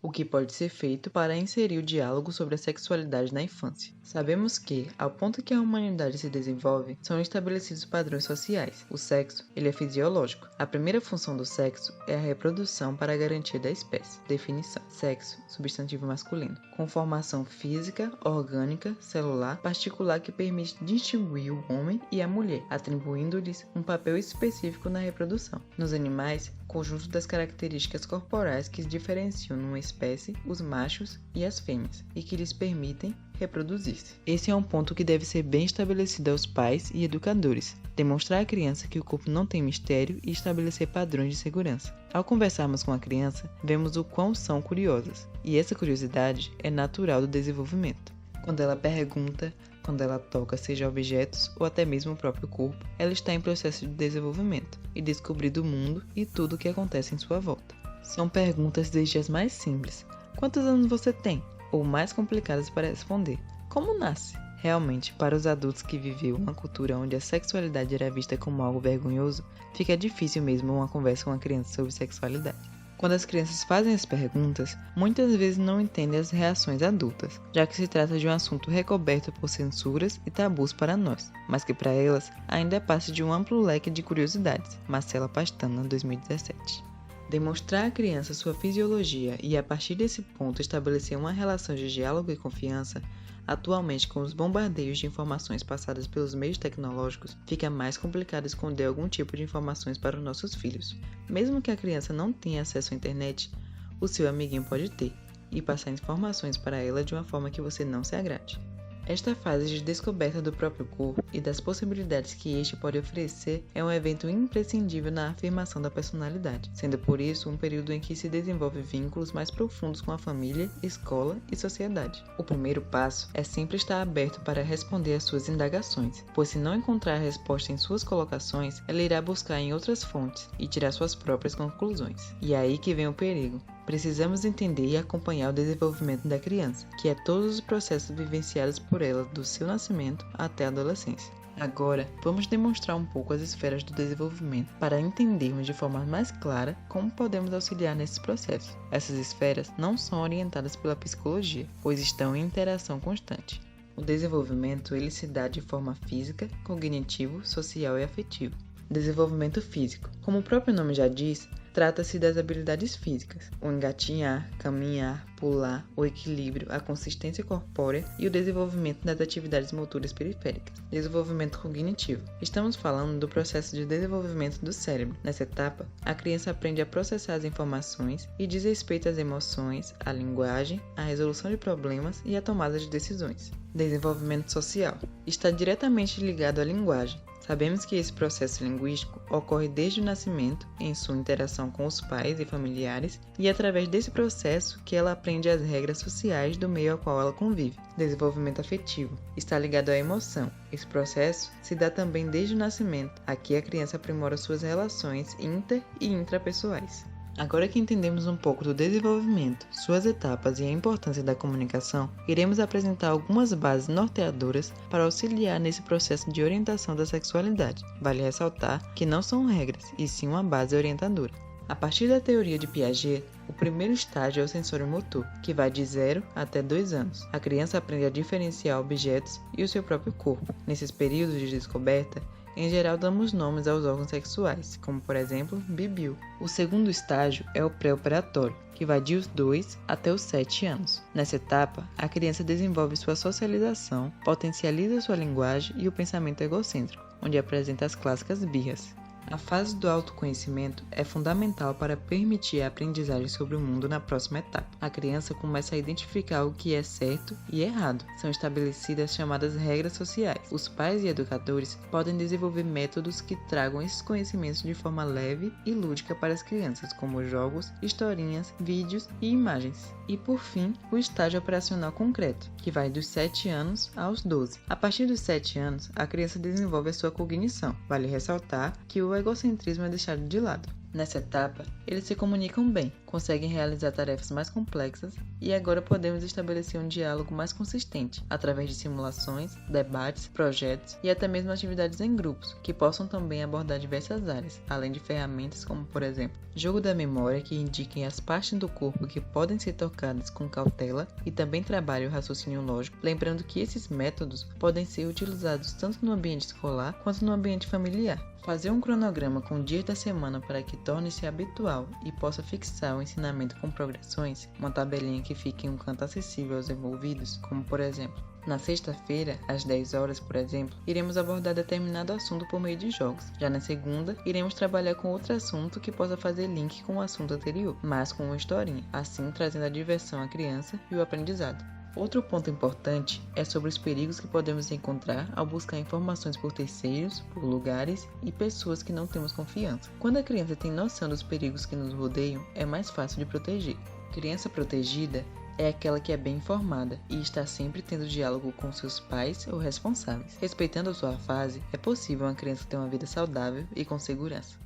o que pode ser feito para inserir o diálogo sobre a sexualidade na infância. Sabemos que, ao ponto que a humanidade se desenvolve, são estabelecidos padrões sociais. O sexo, ele é fisiológico. A primeira função do sexo é a reprodução para a garantia da espécie. Definição: sexo, substantivo masculino, conformação física, orgânica, celular, particular que permite distinguir o homem e a mulher, atribuindo-lhes um papel específico na reprodução. Nos animais, conjunto das características corporais que diferenciam numa espécie os machos e as fêmeas e que lhes permitem reproduzir-se. Esse é um ponto que deve ser bem estabelecido aos pais e educadores, demonstrar à criança que o corpo não tem mistério e estabelecer padrões de segurança. Ao conversarmos com a criança, vemos o quão são curiosas, e essa curiosidade é natural do desenvolvimento. Quando ela pergunta, quando ela toca, seja objetos ou até mesmo o próprio corpo, ela está em processo de desenvolvimento e descobrir do mundo e tudo o que acontece em sua volta. São perguntas desde as mais simples: quantos anos você tem? Ou mais complicadas para responder: como nasce? Realmente, para os adultos que viveu uma cultura onde a sexualidade era vista como algo vergonhoso, fica difícil mesmo uma conversa com uma criança sobre sexualidade. Quando as crianças fazem as perguntas, muitas vezes não entendem as reações adultas, já que se trata de um assunto recoberto por censuras e tabus para nós, mas que para elas ainda é parte de um amplo leque de curiosidades. Marcela Pastana, 2017. Demonstrar à criança sua fisiologia e, a partir desse ponto, estabelecer uma relação de diálogo e confiança, atualmente com os bombardeios de informações passadas pelos meios tecnológicos, fica mais complicado esconder algum tipo de informações para os nossos filhos. Mesmo que a criança não tenha acesso à internet, o seu amiguinho pode ter, e passar informações para ela de uma forma que você não se agrade. Esta fase de descoberta do próprio corpo e das possibilidades que este pode oferecer é um evento imprescindível na afirmação da personalidade, sendo por isso um período em que se desenvolve vínculos mais profundos com a família, escola e sociedade. O primeiro passo é sempre estar aberto para responder às suas indagações, pois se não encontrar a resposta em suas colocações, ela irá buscar em outras fontes e tirar suas próprias conclusões. E é aí que vem o perigo. Precisamos entender e acompanhar o desenvolvimento da criança, que é todos os processos vivenciados por ela do seu nascimento até a adolescência. Agora, vamos demonstrar um pouco as esferas do desenvolvimento para entendermos de forma mais clara como podemos auxiliar nesses processos. Essas esferas não são orientadas pela psicologia, pois estão em interação constante. O desenvolvimento ele se dá de forma física, cognitivo, social e afetivo. Desenvolvimento físico. Como o próprio nome já diz, trata-se das habilidades físicas, o engatinhar, caminhar, pular, o equilíbrio, a consistência corpórea e o desenvolvimento das atividades motoras periféricas. Desenvolvimento cognitivo. Estamos falando do processo de desenvolvimento do cérebro. Nessa etapa, a criança aprende a processar as informações e diz respeito às emoções, à linguagem, à resolução de problemas e à tomada de decisões. Desenvolvimento social. Está diretamente ligado à linguagem. Sabemos que esse processo linguístico ocorre desde o nascimento, em sua interação com os pais e familiares, e é através desse processo que ela aprende as regras sociais do meio ao qual ela convive. Desenvolvimento afetivo está ligado à emoção. Esse processo se dá também desde o nascimento. Aqui a criança aprimora suas relações inter- e intrapessoais. Agora que entendemos um pouco do desenvolvimento, suas etapas e a importância da comunicação, iremos apresentar algumas bases norteadoras para auxiliar nesse processo de orientação da sexualidade. Vale ressaltar que não são regras, e sim uma base orientadora. A partir da teoria de Piaget, o primeiro estágio é o sensório motor, que vai de 0 até 2 anos. A criança aprende a diferenciar objetos e o seu próprio corpo. Nesses períodos de descoberta, em geral, damos nomes aos órgãos sexuais, como por exemplo, bibiu. O segundo estágio é o pré-operatório, que vai de 2 até os 7 anos. Nessa etapa, a criança desenvolve sua socialização, potencializa sua linguagem e o pensamento egocêntrico, onde apresenta as clássicas birras. A fase do autoconhecimento é fundamental para permitir a aprendizagem sobre o mundo na próxima etapa. A criança começa a identificar o que é certo e errado. São estabelecidas chamadas regras sociais. Os pais e educadores podem desenvolver métodos que tragam esses conhecimentos de forma leve e lúdica para as crianças, como jogos, historinhas, vídeos e imagens. E por fim, o estágio operacional concreto, que vai dos 7 anos aos 12. A partir dos 7 anos, a criança desenvolve a sua cognição. Vale ressaltar que o egocentrismo é deixado de lado. Nessa etapa, eles se comunicam bem, conseguem realizar tarefas mais complexas e agora podemos estabelecer um diálogo mais consistente, através de simulações, debates, projetos e até mesmo atividades em grupos, que possam também abordar diversas áreas, além de ferramentas como, por exemplo, jogo da memória que indiquem as partes do corpo que podem ser tocadas com cautela e também trabalhe o raciocínio lógico, lembrando que esses métodos podem ser utilizados tanto no ambiente escolar quanto no ambiente familiar. Fazer um cronograma com dias da semana para que torne-se habitual e possa fixar o ensinamento com progressões, uma tabelinha que fique em um canto acessível aos envolvidos, como por exemplo, na sexta-feira, às 10 horas, por exemplo, iremos abordar determinado assunto por meio de jogos. Já na segunda, iremos trabalhar com outro assunto que possa fazer link com o assunto anterior, mas com uma historinha, assim trazendo a diversão à criança e o aprendizado. Outro ponto importante é sobre os perigos que podemos encontrar ao buscar informações por terceiros, por lugares e pessoas que não temos confiança. Quando a criança tem noção dos perigos que nos rodeiam, é mais fácil de proteger. Criança protegida é aquela que é bem informada e está sempre tendo diálogo com seus pais ou responsáveis. Respeitando a sua fase, é possível uma criança ter uma vida saudável e com segurança.